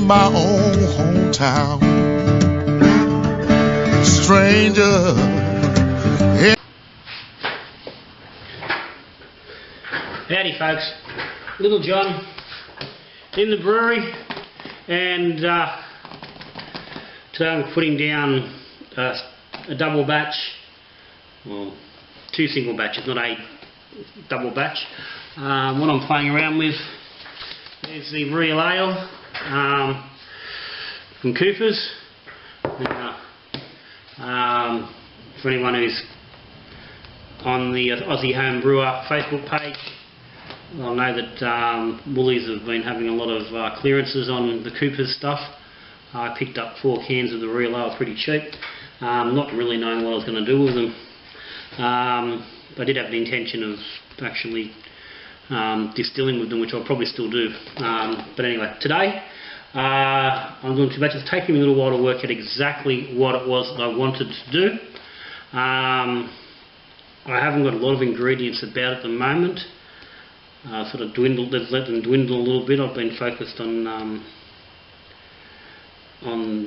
my own hometown. Stranger. Howdy folks, Little John in the brewery, and today I'm putting down a double batch, well, 2 single batches, not a double batch. What I'm playing around with is the real ale from Coopers. For anyone who's on the Aussie Home Brewer Facebook page, I know that Woolies have been having a lot of clearances on the Coopers stuff. I picked up 4 cans of the real ale pretty cheap, not really knowing what I was going to do with them. I did have the intention of actually distilling with them, which I'll probably still do. But anyway, today I'm doing 2 batches. It's taking me a little while to work out exactly what it was that I wanted to do. I haven't got a lot of ingredients about at the moment. Sort of dwindled, let them dwindle a little bit. I've been focused on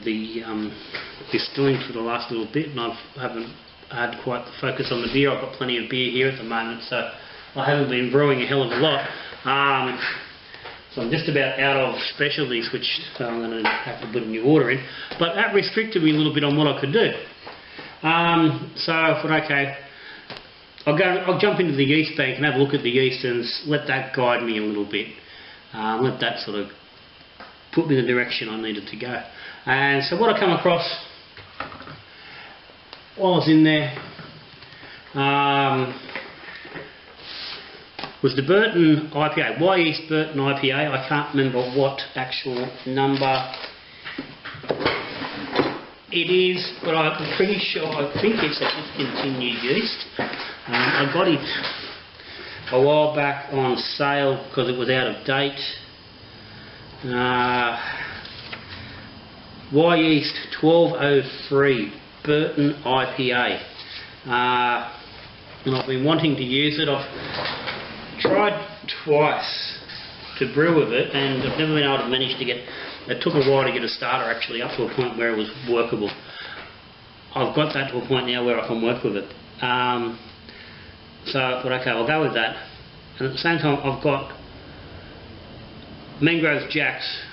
the distilling for the last little bit, and I haven't had quite the focus on the beer. I've got plenty of beer here at the moment, so I haven't been brewing a hell of a lot. So I'm just about out of specialties, which I'm going to have to put a new order in. But that restricted me a little bit on what I could do. So I thought, okay, I'll jump into the yeast bank and have a look at the yeast and let that guide me a little bit. Let that sort of put me in the direction I needed to go. And so what I come across while I was in there was the Burton IPA, Wyeast Burton IPA. I can't remember what actual number it is, but I'm pretty sure, I think it's a discontinued yeast. I got it a while back on sale because it was out of date. Wyeast 1203 Burton IPA. And I've been wanting to use it. I've tried twice to brew with it, and I've never been able to manage to get. It took a while to get a starter actually up to a point where it was workable. I've got that to a point now where I can work with it. So I thought, okay, I'll go with that. And at the same time, I've got Mangroves Jack's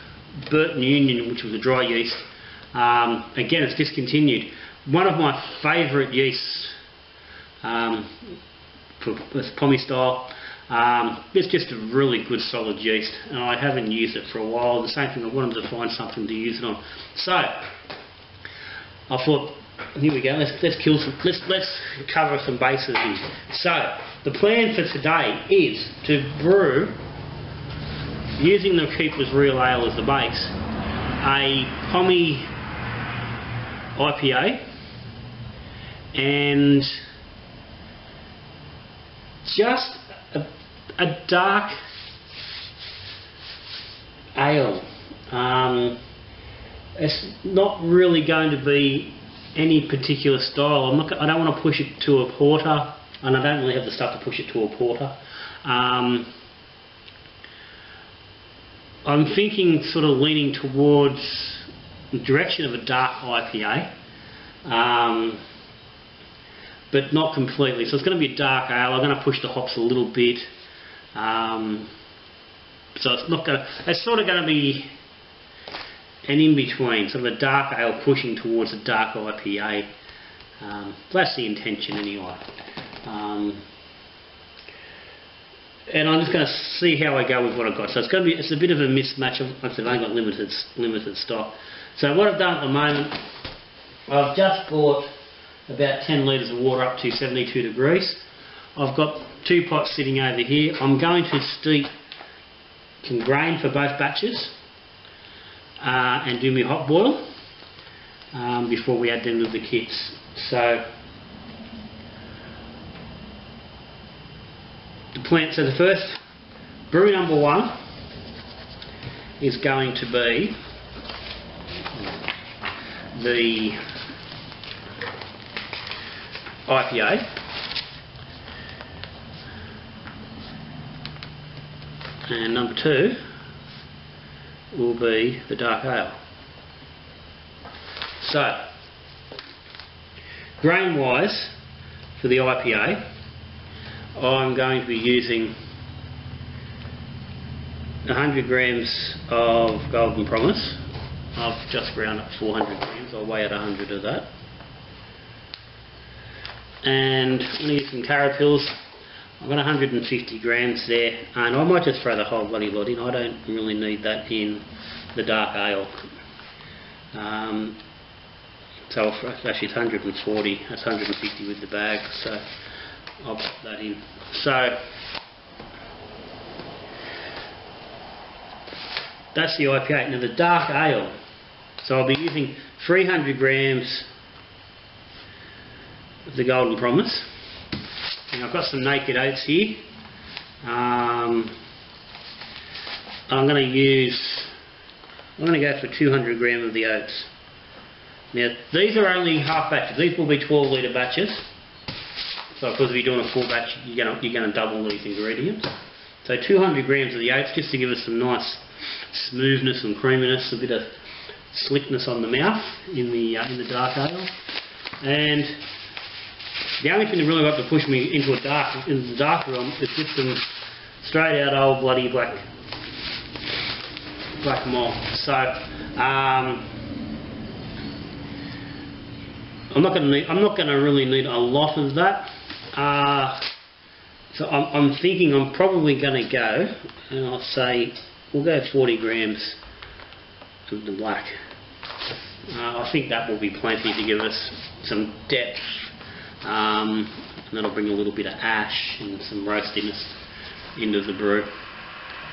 Burton Union, which was a dry yeast. Again, it's discontinued. One of my favourite yeasts for pommy style. It's just a really good solid yeast, and I haven't used it for a while. The same thing, I wanted to find something to use it on. So I thought, here we go. Let's cover some bases here. So the plan for today is to brew, using the Coopers Real Ale as the base, a pommy IPA and just a dark ale. It's not really going to be any particular style. I don't want to push it to a porter, and I don't really have the stuff to push it to a porter. I'm thinking sort of leaning towards the direction of a dark IPA, but not completely. So it's going to be a dark ale. I'm going to push the hops a little bit. So it's not going to. It's sort of going to be an in-between, sort of a dark ale pushing towards a dark IPA. That's the intention anyway. And I'm just going to see how I go with what I've got. So it's a bit of a mismatch. Like I said, I've only got limited stock. So what I've done at the moment, I've just bought about 10 litres of water up to 72 degrees. I've got 2 pots sitting over here. I'm going to steep some grain for both batches and do my hot boil before we add them to the kits. So the first brew number 1 is going to be the IPA, and number 2 will be the dark ale. So, grain wise, for the IPA, I'm going to be using 100 grams of Golden Promise. I've just ground up 400 grams, I'll weigh at 100 of that. And I'm going to use some Carapils. I've got 150 grams there, and I might just throw the whole bloody lot in. I don't really need that in the dark ale. So actually it's 140, that's 150 with the bag, so I'll pop that in. So that's the IPA. Now the dark ale, so I'll be using 300 grams of the Golden Promise. And I've got some Naked Oats here. I'm going to go for 200 grams of the oats. Now these are only half batches. These will be 12 litre batches. So because if you're doing a full batch, you're going to double these ingredients. So 200 grams of the oats, just to give us some nice smoothness and creaminess, a bit of slickness on the mouth in the dark ale. And the only thing that really got to push me into the dark realm is get some straight out old bloody black malt. So I'm not going to really need a lot of that. So I'm thinking I'm probably going to go, and I'll say we'll go 40 grams of the black. I think that will be plenty to give us some depth. And that'll bring a little bit of ash and some roastiness into the brew.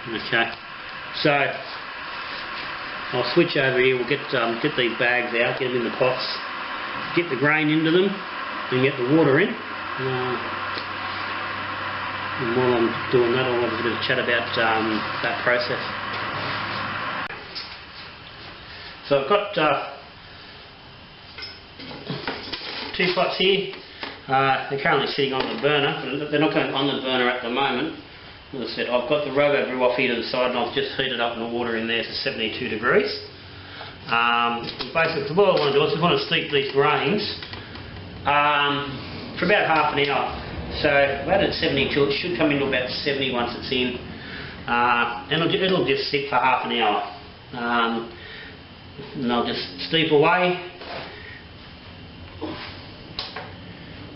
Okay, so I'll switch over here. We'll get these bags out, get them in the pots, get the grain into them, and get the water in. And while I'm doing that, I'll have a bit of a chat about that process. So I've got 2 pots here. They're currently sitting on the burner, but they're not going on the burner at the moment. As I said, I've got the robo brew off here to the side, and I've just heated up the water in there to 72 degrees. Basically, what I want to do is I want to steep these grains for about half an hour. So about at 72, it should come into about 70 once it's in, and it'll just sit for half an hour. And I'll just steep away.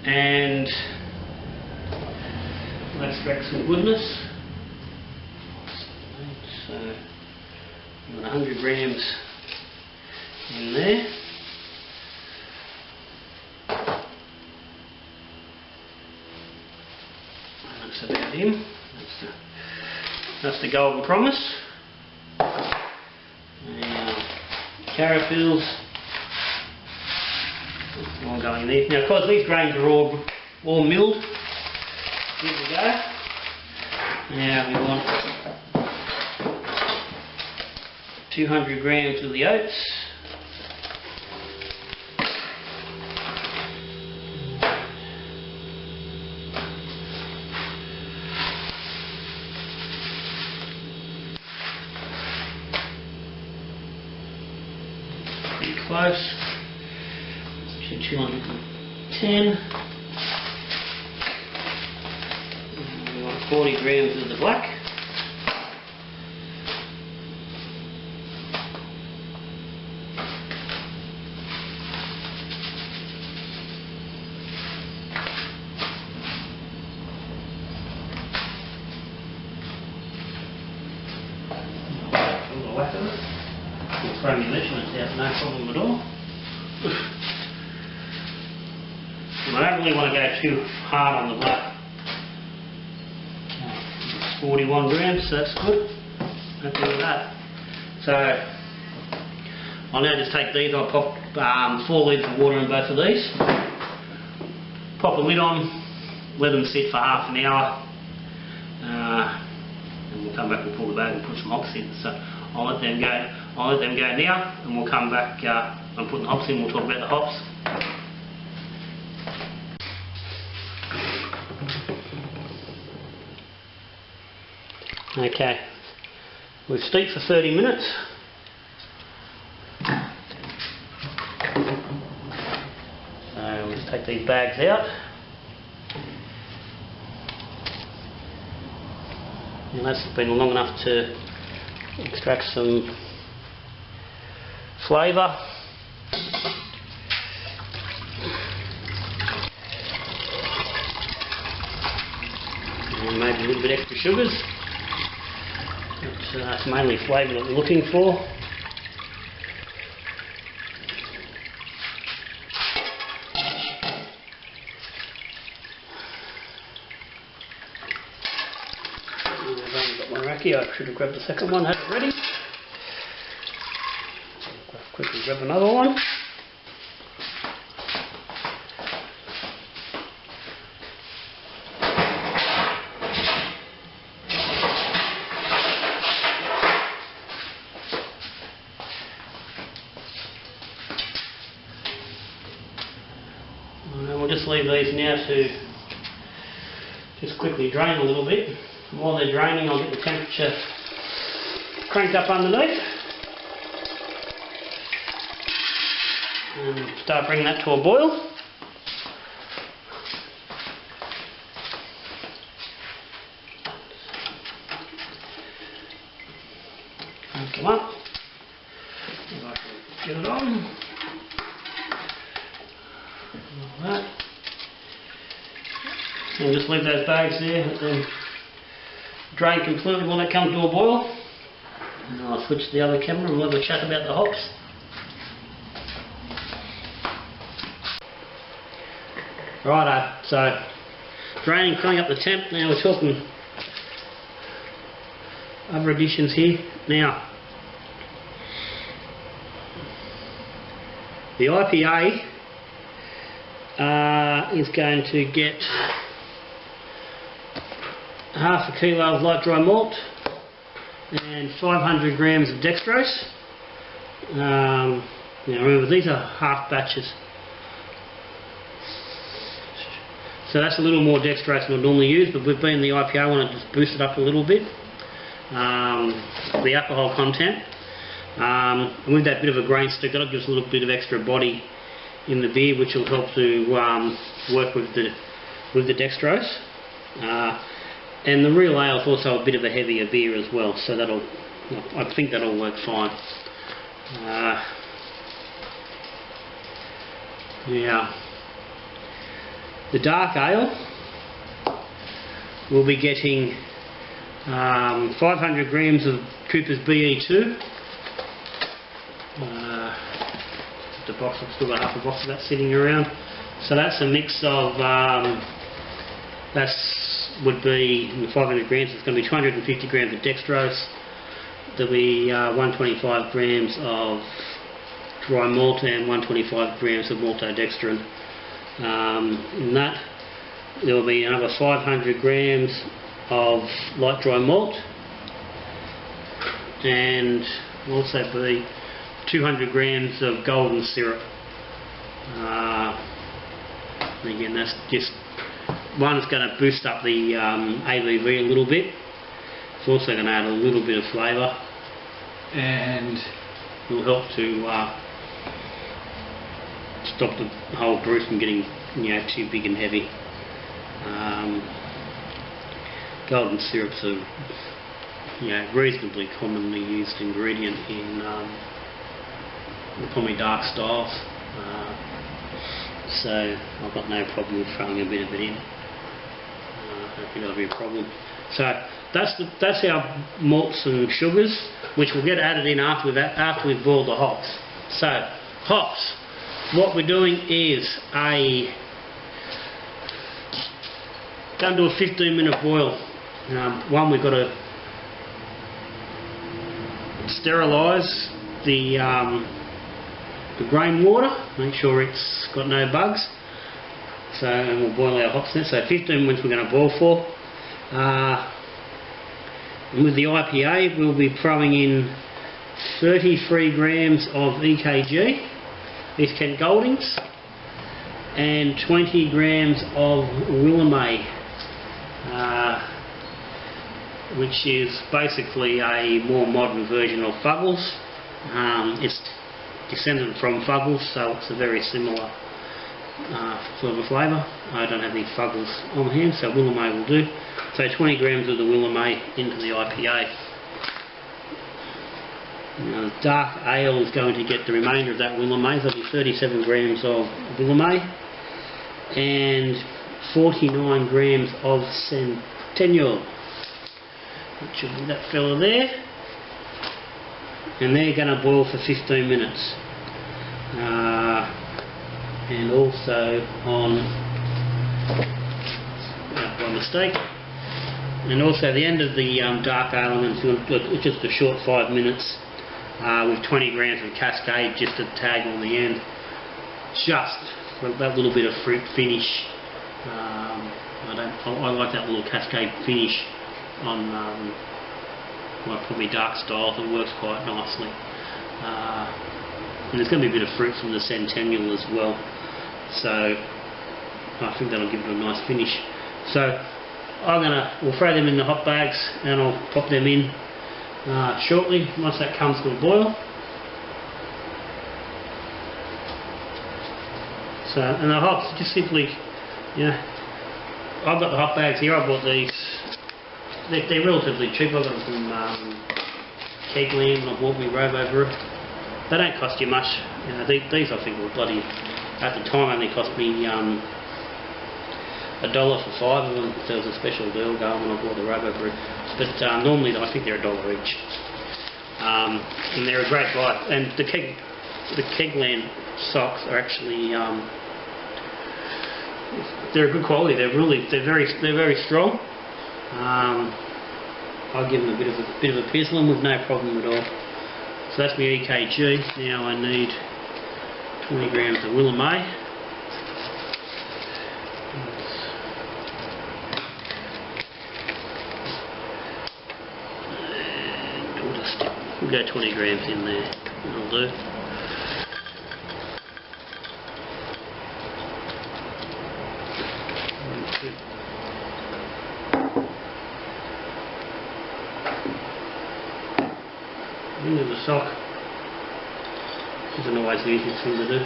And let's extract some goodness. So I've got 100 grams in there. That's about in. That's the Golden Promise. Now, Carapils. All going there. Now, because these grains are all milled, here we go. Now we want 200 grams of the oats. Pretty close. 210. We want 40 grams of the black. A whack of it. We'll throw my measurements out, no problem at all. I don't really want to go too hard on the black. It's 41 grams, so that's good. Happy with that. So I'll now just take these. I'll pop 4 litres of water in both of these. Pop a lid on, let them sit for half an hour, and we'll come back and pull the bag and put some hops in. So I'll let them go. I'll let them go now, and we'll come back and put the hops in. We'll talk about the hops. Okay, we've steeped for 30 minutes. Just take these bags out. And that's been long enough to extract some flavour. And maybe a little bit extra sugars. But it's mainly flavour that we're looking for. I should have grabbed the second one, had it ready. Quickly grab another one. And we'll just leave these now to just quickly drain a little bit. While they're draining, I'll get the temperature cranked up underneath and start bringing that to a boil. Crank them up. If I can get it on. Like that. And just leave those bags there. Let them drain completely when it comes to a boil. And I'll switch to the other camera and we'll have a chat about the hops. Righto, so draining, filling up the temp. Now we're talking other additions here. Now, the IPA is going to get half a kilo of light dry malt and 500 grams of dextrose. Now remember, these are half batches, so that's a little more dextrose than I normally use, but we've been in the IPA, I want to just boost it up a little bit, the alcohol content, and with that bit of a grain stick, that'll give us a little bit of extra body in the beer, which will help to work with the dextrose. And the real ale is also a bit of a heavier beer as well, so I think that'll work fine. Yeah. The dark ale, we'll be getting 500 grams of Cooper's BE2. The box, I've still got half a box of that sitting around. So that's a mix of, would be 500 grams, it's going to be 250 grams of dextrose, there'll be 125 grams of dry malt and 125 grams of maltodextrin. In that there will be another 500 grams of light dry malt and also be 200 grams of golden syrup. Again, that's just one is going to boost up the ABV a little bit. It's also going to add a little bit of flavour and will help to stop the whole brew from getting too big and heavy. Golden syrup's a reasonably commonly used ingredient in the probably dark styles. So I've got no problem with throwing a bit of it in. I don't think that'll be a problem. So that's our malts and sugars, which will get added in after we've boiled the hops. So hops, what we're doing is going to do a 15-minute boil. One, we've got to sterilise the grain water, make sure it's got no bugs. So, and we'll boil our hops there. So 15 minutes we're going to boil for. And with the IPA, we'll be throwing in 33 grams of EKG, East Kent Goldings, and 20 grams of Willamette, which is basically a more modern version of Fuggles. It's descended from Fuggles, so it's a very similar for the flavour. I don't have any fuggles on hand, so Willamette will do. So 20 grams of the Willamette into the IPA. Now the dark ale is going to get the remainder of that Willamette. There'll be 37 grams of Willamette and 49 grams of Centennial, which will be that fella there. And they're going to boil for 15 minutes. And also on, by mistake, and also at the end of the dark ale, I'm going to do just a short 5 minutes with 20 grams of Cascade, just a tag on the end, just for that little bit of fruit finish. I like that little Cascade finish on probably dark styles. It works quite nicely. And there's going to be a bit of fruit from the Centennial as well, so I think that'll give it a nice finish. So we'll throw them in the hot bags and I'll pop them in shortly once that comes to a boil. So, and the hops, just simply, I've got the hot bags here. I bought these. They're relatively cheap. I got them from Kegland, and I bought me Robo Brew. They don't cost you much. These I think were bloody, at the time only cost me $1 for 5 of them. There was a special deal going when I bought the Robo Brew. But normally I think they're $1 each. And they're a great buy. And the Kegland socks are actually they're good quality. They're very strong. I'll give them a bit of a pizzling with no problem at all. So that's my EKG. Now I need 20 grams of Willamette. And we'll go 20 grams in there. That'll do. Into the sock, which isn't always the easiest thing to do.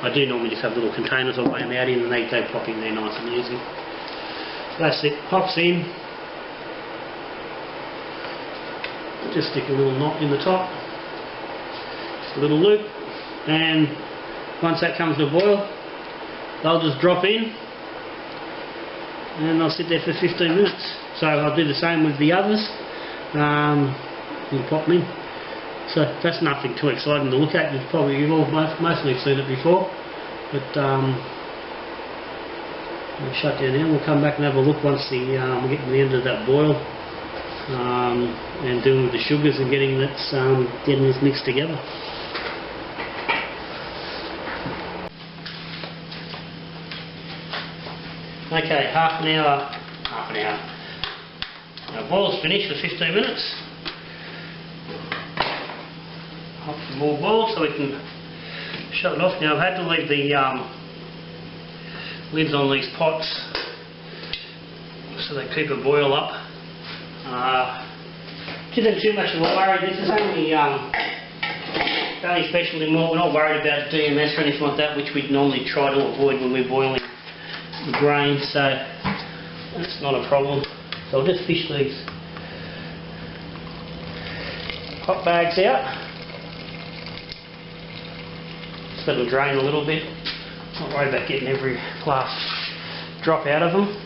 I do normally just have little containers I weigh them out in, and they pop in there nice and easy. So that's it, pops in. Just stick a little knot in the top, just a little loop, and once that comes to a boil, they'll just drop in and they'll sit there for 15 minutes. So I'll do the same with the others. You pop them in. So that's nothing too exciting to look at. You've all mostly seen it before, but we'll shut down now. We'll come back and have a look once we get to the end of that boil, and dealing with the sugars and getting this mixed together. Okay, half an hour. Our boil's finished for 15 minutes. Hop some more boil so we can shut it off. Now I've had to leave the lids on these pots so they keep a boil up. Isn't too much of a worry. This is only specialty malt. We're not worried about DMS or anything like that, which we'd normally try to avoid when we're boiling the grain, so that's not a problem. So I'll just fish these hot bags out. Just let them drain a little bit. Not worry about getting every last drop out of them.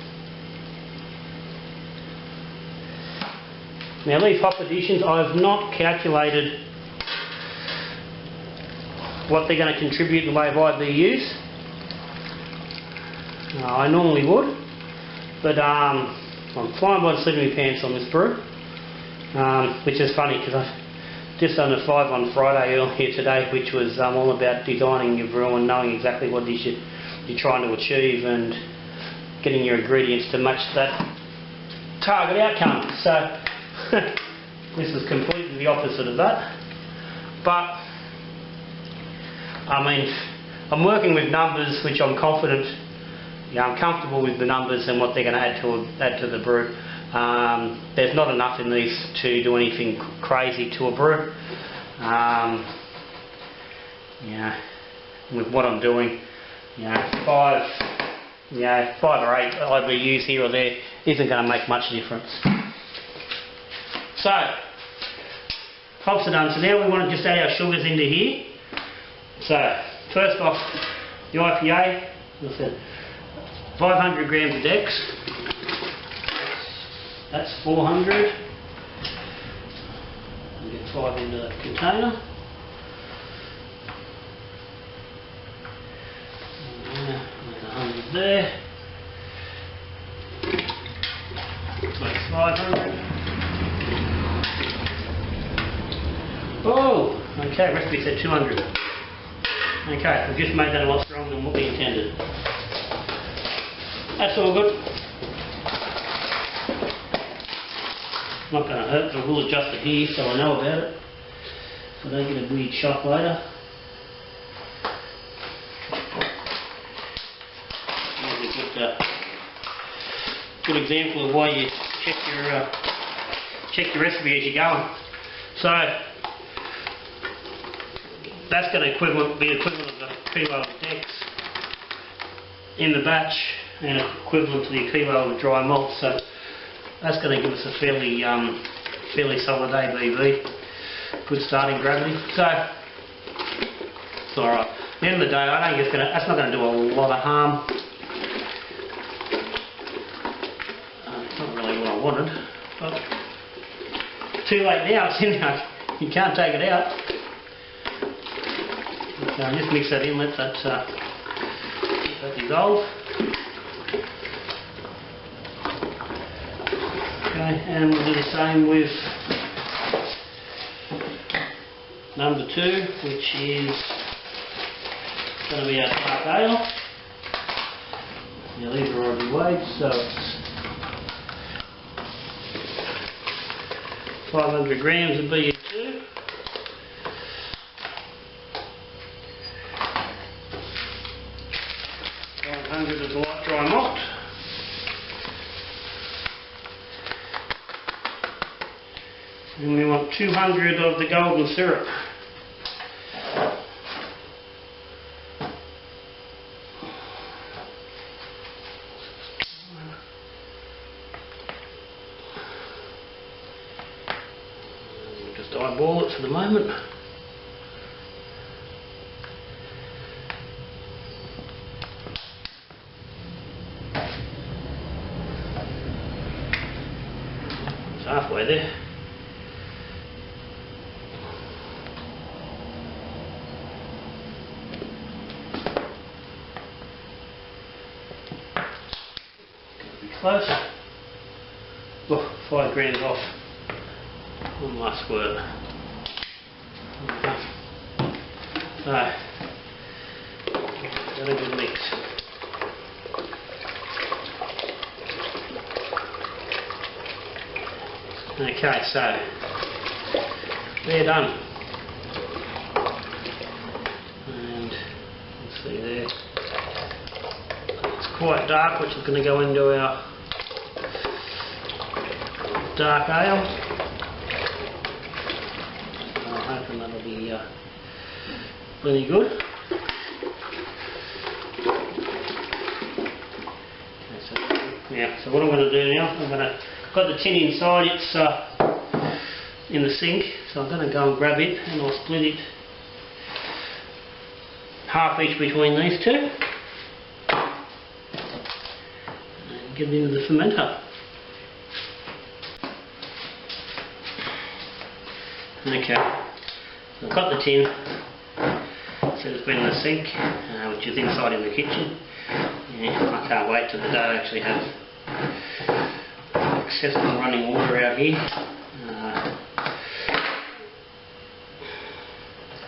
Now these hop additions, I've not calculated what they're going to contribute in the way of IBUs. I normally would, but I'm flying by the seat of my pants on this brew, which is funny because I've just done a 5 on Friday earlier today, which was all about designing your brew and knowing exactly what it is you're trying to achieve and getting your ingredients to match that target outcome. So this is completely the opposite of that, but I mean, I'm working with numbers which I'm confident. I'm comfortable with the numbers and what they're going to add to the brew. There's not enough in these to do anything crazy to a brew. with what I'm doing. You know, 5 or 8 IBUs here or there isn't going to make much difference. So, hops are done. So now we want to just add our sugars into here. So, first off, the IPA, as I said, 500 grams of Dex. That's 400. I'll get 5 into the container. 100 there. That's 500. Oh, okay, recipe said 200. Okay, we've just made that a lot stronger than what we intended. That's all good. Not going to hurt, but we'll adjust it here so I know about it, so I don't get a weird shock later. Good example of why you check your recipe as you're going. So that's going to be equivalent of a kilo of Dex in the batch and equivalent to the kilo of dry malt. So that's going to give us a fairly solid ABV. Good starting gravity. So it's alright. At the end of the day, I don't think that's not going to do a lot of harm. It's not really what I wanted, but too late now. It's in there. You can't take it out. So just mix that in, let that dissolve. Okay, and we'll do the same with number 2, which is going to be our dark ale. Now these are already weighed, so it's 500 grams of BU2. 500 of the light dry malt. And we want 200 of the golden syrup. We'll just eyeball it for the moment. It's halfway there. Close. Oh, 5 grams off. One last squirt. So, got a good mix. Okay, so they're done. And let's see there. It's quite dark, which is going to go into our dark ale. I'm hoping that'll be plenty good. Okay, so what I'm going to do now, got the tin inside, it's in the sink, so I'm going to go and grab it and I'll split it half each between these two and get it into the fermenter. Okay, so I've got the tin, so it's been in the sink, which is inside in the kitchen. Yeah, I can't wait till the day I actually have accessible running water out here.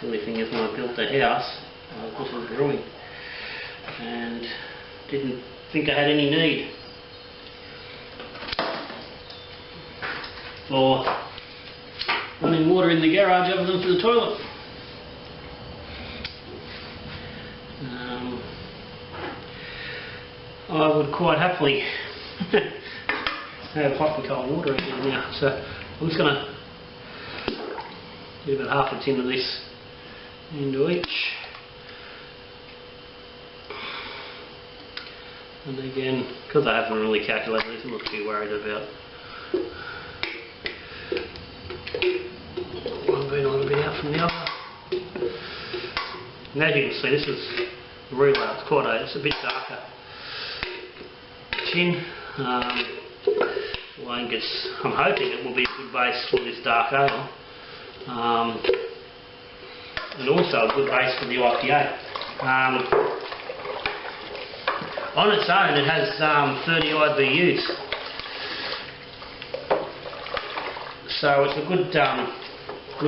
The only thing is, when I built the house, this was brewing and didn't think I had any need for running water in the garage other than for the toilet. I would quite happily have hot and cold water in here now, so I'm just going to get about half a tin of this into each. And again, because I haven't really calculated this, I'm not too worried about one being a little bit out from the other. And as you can see, this is the relay. It's a bit darker tin. I'm hoping it will be a good base for this dark ale, and also a good base for the IPA. On its own, it has 30 IBUs, so it's a good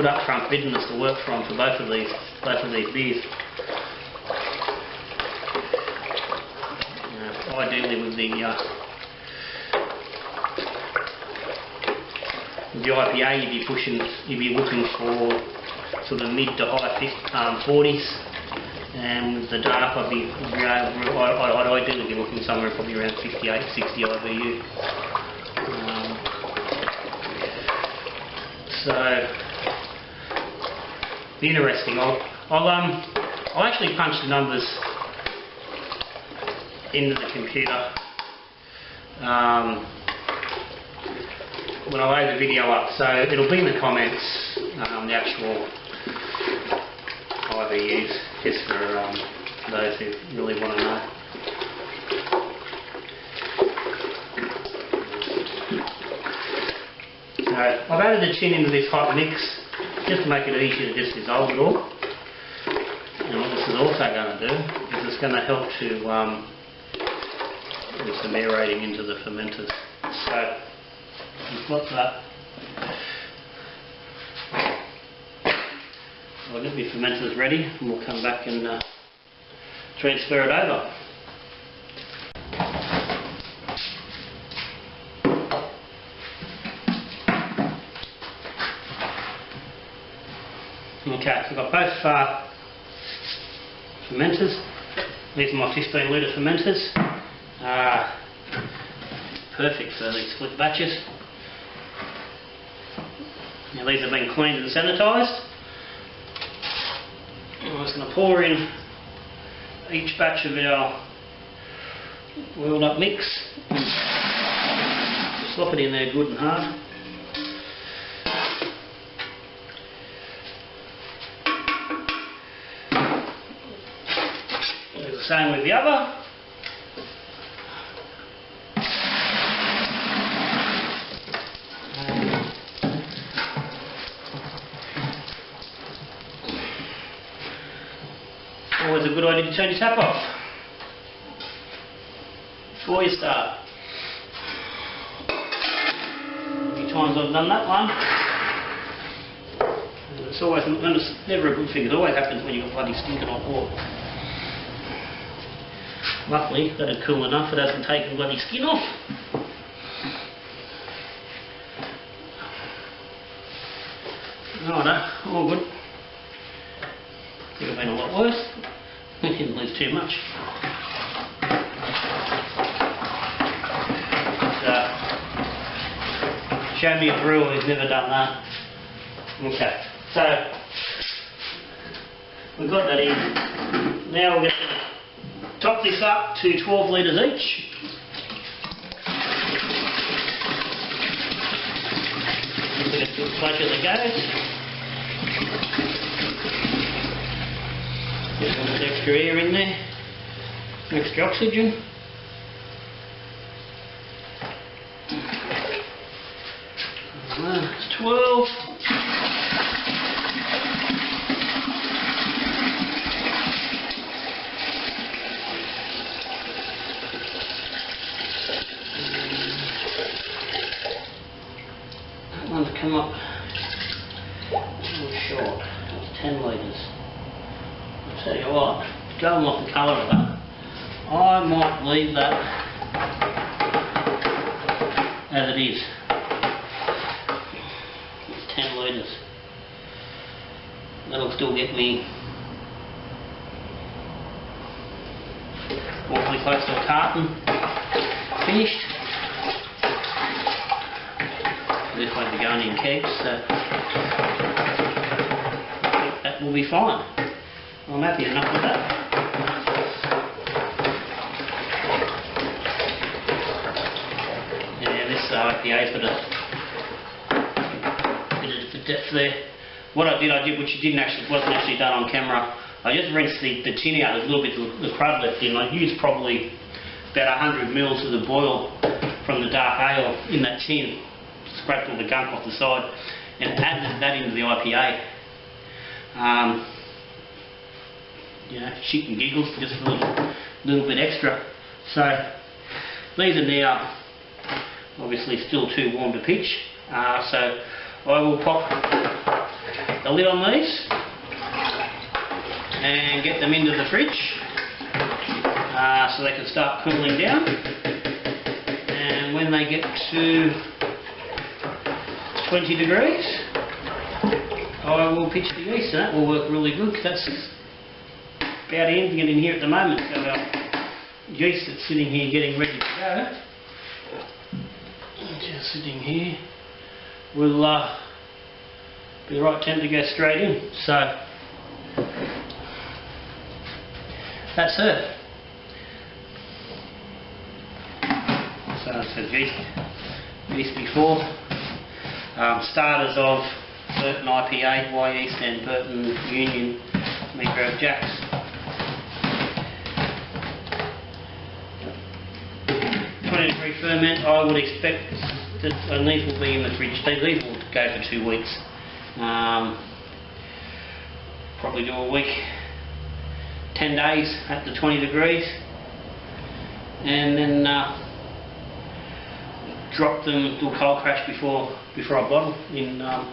upfront bitterness to work from for both of these beers. Ideally, with the IPA, you'd be looking for sort of mid to high 40s. And with the dark, I'd ideally be looking somewhere probably around 58, 60 IBU. So, be interesting. I'll actually punch the numbers into the computer when I load the video up. So it'll be in the comments, the actual IBUs, just for those who really want to know. So I've added the tin into this hot mix just to make it easier to just dissolve it all. And what this is also going to do is it's going to help to with some aerating into the fermenters. So we've got that. I'll get my fermenters ready and we'll come back and transfer it over. Okay, so I've got both fermenters. These are my 15 litre fermenters. Perfect for these split batches. Now these have been cleaned and sanitised. I'm just going to pour in each batch of our oiled up mix. Slop it in there good and hard. Do the same with the other. Always a good idea to turn your tap off before you start. A few times I've done that one. And it's always, and it's never a good thing. It always happens when you've got bloody stinking hot water. Luckily, that had cooled enough it hasn't taken bloody skin off. Righto, all good. Could have been a lot worse. We didn't lose too much. Show me a brewer who's never done that. Okay, so we've got that in. Now we're going to top this up to 12 litres each. We're going to do a clutch as it goes. Get a little bit extra air in there, some extra oxygen. It's 12. That one's come up a little short. That's 10 litres. I'll tell you what, going off the colour of that, I might leave that as it is. It's 10 litres. That'll still get me awfully close to a carton finished. This won't be going in kegs, so I think that will be fine. I'm happy enough with that. IPA's got a bit of depth there. What I did, which wasn't actually done on camera, I just rinsed the tin out. There's a little bit of the crud left in. I used probably about 100 mils of the boil from the dark ale in that tin, scraped all the gunk off the side, and added that into the IPA. You know, shit and giggles, just a little bit extra. So these are now obviously still too warm to pitch. So I will pop the lid on these and get them into the fridge so they can start cooling down. And when they get to 20 degrees, I will pitch the yeast, and that will work really good, because that's about emptying it in here at the moment. So our yeast that's sitting here getting ready to go, just sitting here, will be the right time to go straight in. So that's it. So it says yeast before. Starters of Burton IPA, Wyeast and Burton Union micro jacks. 20-degree ferment. I would expect that, and these will be in the fridge. These will go for 2 weeks. Probably do a week, 10 days at the 20 degrees, and then drop them, do a cold crash before I bottle in a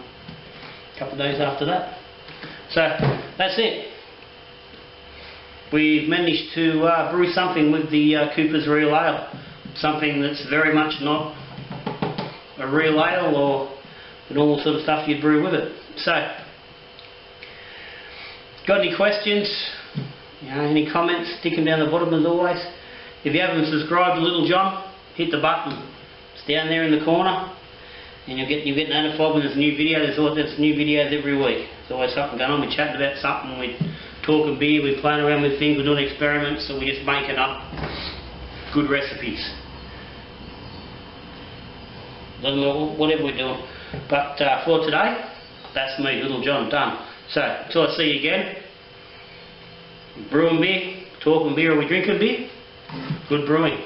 couple of days after that. So that's it. We've managed to brew something with the Cooper's Real Ale, something that's very much not a real ale or the normal sort of stuff you'd brew with it. So, got any questions? You know, any comments? Stick them down the bottom as always. If you haven't subscribed to Little John, hit the button. It's down there in the corner, and you'll get notified when there's a new video. There's new videos every week. There's always something going on. We're chatting about something. We're talking beer. We're playing around with things. We're doing experiments. So we're just making up good recipes. Doesn't matter whatever we're doing. But for today, that's me, Little John, done. So until I see you again, brewing beer, talking beer, are we drinking beer? Good brewing.